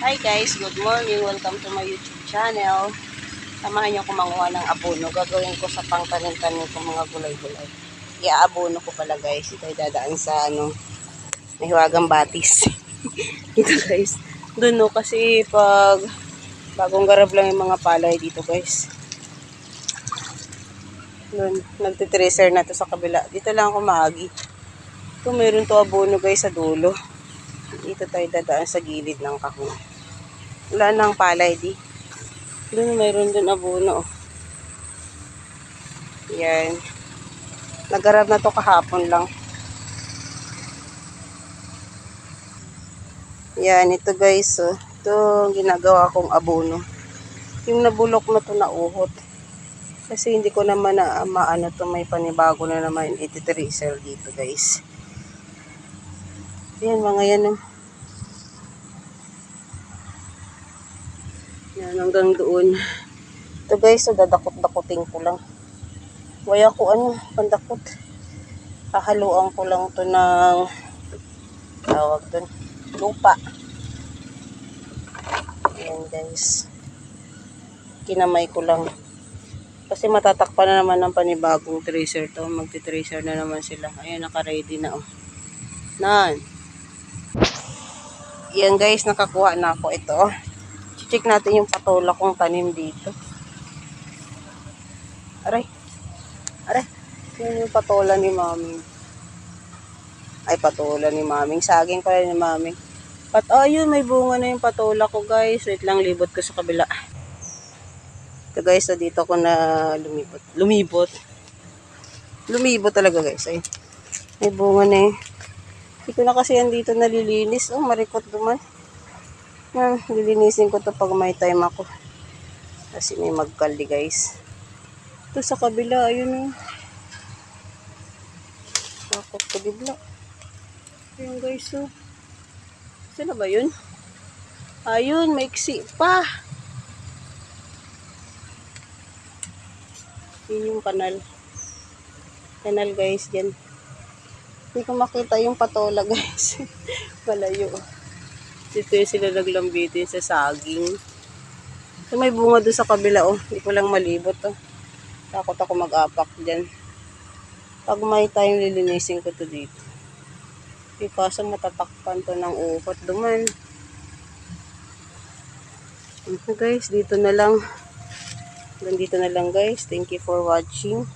Hi guys, good morning. Welcome to my YouTube channel. Samahan niyo ko manguha ng abono. Gagawin ko sa pangtanim-tanim ko mga gulay-gulay. Iaabono ko pala guys. Ito ay dadaan sa Mahiwagang Batis. Dito guys. Doon no, kasi pag bagong garab lang yung mga palay dito guys. Doon, nagtitracer na to sa kabila. Dito lang ako maagi. Ito meron to abono guys sa dulo. Dito tayo dadaan sa gilid ng kahon. Wala nang palay di. Doon mayroon doon abono. Yan. Nagarab na to kahapon lang. Yan, ito guys. Oh. Ito ginagawa kong abono. Yung nabulok na to na uhot. Kasi hindi ko naman na maano to, may panibago na naman ititracer dito guys. Yan mga yan. Oh. Yan hanggang doon. Ito guys, so dadakot-dakutin ko lang. Waya ko pandakot. Hahaluan ko lang to ng tawag doon, lupa. Ayan guys. Kinamay ko lang. Kasi matatakpan na naman ng panibagong tracer to. Magti-tracer na naman sila. Ayan, naka-ready na oh. Nan. Yan guys, nakakuha na ako ito. Check natin yung patola kong tanim dito. Aray. Aray. Yan yung patola ni Mami. Ay, patola ni Maming. Saging pala ni Maming. Ayun, may bunga na yung patola ko guys. Wait lang, libot ko sa kabila. Ito guys, so dito ako na lumibot. Lumibot talaga guys. Ay, may bunga na eh. Hindi ko na kasi yan dito nalilinis. Oh, marikot duman. Yan, lilinisin ko to pag may time ako. Kasi may magkaldi guys. Ito sa kabila, ayun eh. Takot ko dibla. Ayun guys, oh. Saan na ba yun? Ayun, maiksi pa. Yun yung kanal. Kanal guys, dyan. Hindi ko makita yung patola guys. Malayo. Dito yung sila naglambitin sa saging. So, may bunga doon sa kabila oh. Hindi ko lang malibot oh. Takot ako mag-apak dyan. Pag may time, lilinisin ko to dito. Di kaso matatakpan to ng uhot duman. Okay guys, dito na lang. Dito na lang guys. Thank you for watching.